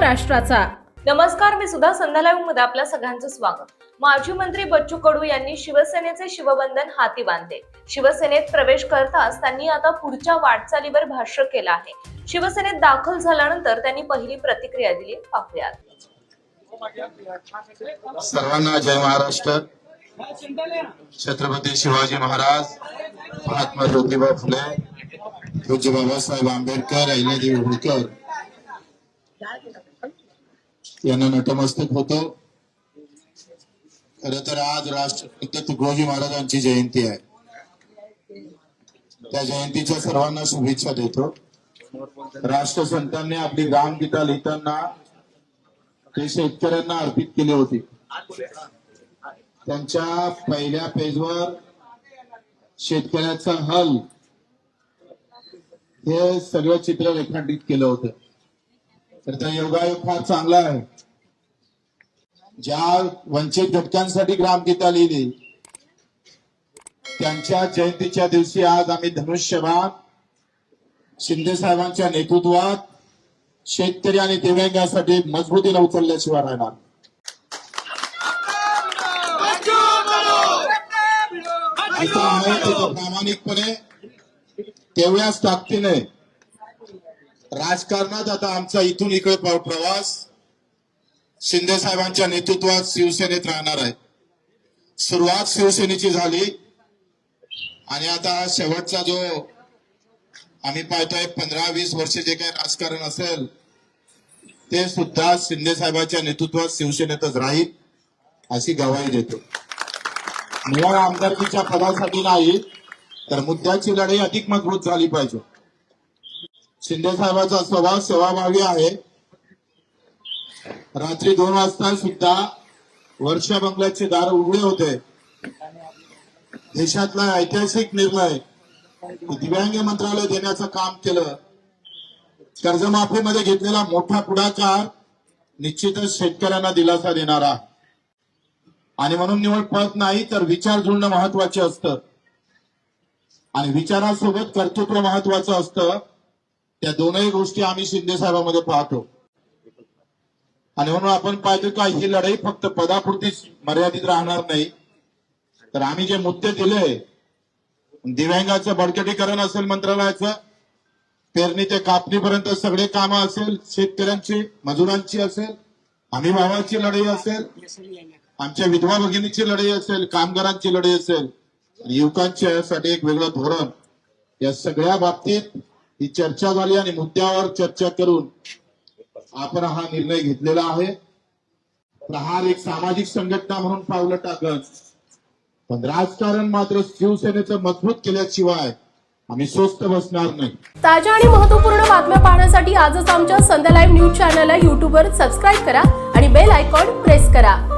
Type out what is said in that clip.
महाराष्ट्राचा। नमस्कार, मी सुधा संध्या लाईव्ह मध्ये आपल्या सगळ्यांचं स्वागत। माजी मंत्री बच्चू कडू यांनी शिवसेनेचे शिवबंधन हाती बांधले। शिवसेनेत प्रवेश करताच त्यांनी आता पुढच्या वाटचालीवर भाष्य केलं आहे। शिवसेनेत दाखल झाल्यानंतर त्यांनी पहिली प्रतिक्रिया दिली, पाहूयात। सर्वांना जय महाराष्ट्र। छत्रपती शिवाजी महाराज, महात्मा ज्योतिबा फुले, पूज्य बाबासाहेब आंबेडकर, अहिल्यादेवी होळकर यांना नतमस्तक होतो। खरं तर आज राष्ट्रपिता तुकडोजी महाराजांची जयंती आहे। त्या जयंतीच्या सर्वांना शुभेच्छा देतो। राष्ट्रसंतांनी आपली रामगीता लिहिताना ते शेतकऱ्यांना अर्पित केली होती। त्यांच्या पहिल्या पेजवर शेतकऱ्याचा हल हे सगळं चित्र रेखांकित केलं होतं। तर त्या योगायोग फार चांगला आहे। ज्या वंचित घटकांसाठी रामगीता लिहिली त्यांच्या जयंतीच्या दिवशी आज आम्ही धनुष्यबाण शिंदे साहेबांच्या नेतृत्वात शेतकरी आणि दिव्यांगांसाठी मजबूतीने उचलल्याशिवाय राहणार। प्रामाणिकपणे तेवढ्याच ताकदीने राजकारणात आता आमचा इथून इकडे प्रवास शिंदे साहेबांच्या नेतृत्वात शिवसेनेत राहणार आहे। सुरुवात शिवसेनेची झाली आणि आता शेवटचा जो आम्ही पाहतोय 15-20 वर्ष जे काही राजकारण असेल ते सुद्धा शिंदे साहेबांच्या नेतृत्वात शिवसेनेतच राहील अशी ग्वाही देतो। निवड आमदारकीच्या पदासाठी नाही तर मुद्द्याची लढाई अधिक मजबूत झाली पाहिजे। शिंदे साहेबांचा स्वभाव सेवाभावी आहे। रात्री 2 वाजता सुद्धा वर्षा बंगल्याचे दार उघडे होते। देशातला ऐतिहासिक निर्णय दिव्यांग मंत्रालय देण्याचं काम केलं। कर्जमाफीमध्ये घेतलेला मोठा पुढाकार निश्चितच शेतकऱ्यांना दिलासा देणारा आणि म्हणून निवड पद नाही तर विचार जुळणं महत्वाचे असतं आणि विचारासोबत कर्तृत्व महत्वाचं असतं। त्या दोनही गोष्टी आम्ही शिंदे साहेबांमध्ये पाहतो आणि म्हणून आपण पाहतो का ही लढाई फक्त पदापुरती मर्यादित राहणार नाही तर आम्ही जे मुद्दे दिले, दिव्यांगाचं बळकटीकरण असेल, मंत्रालयाचं पेरणी ते कापणीपर्यंत सगळे कामं असेल, शेतकऱ्यांची मजुरांची असेल, हमी भावाची लढाई असेल, आमच्या विधवा भगिनीची लढाई असेल, कामगारांची लढाई असेल, युवकांच्यासाठी एक वेगळं धोरण, या सगळ्या बाबतीत ही चर्चा झाली आणि मुद्द्यावर चर्चा करून आपण हा निर्णय घेतलेला आहे। प्रहार एक सामाजिक संघटना म्हणून पावलं टाकत पण राजकारण मात्र शिवसेनेचं मजबूत केल्याशिवाय आम्ही स्वस्थ बसणार नाही। ताज्या आणि महत्त्वपूर्ण बातम्या पाहण्यासाठी आजच आमच्या संध्या लाईव्ह न्यूज चॅनलला YouTube वर सबस्क्राईब करा आणि बेल आयकॉन प्रेस करा।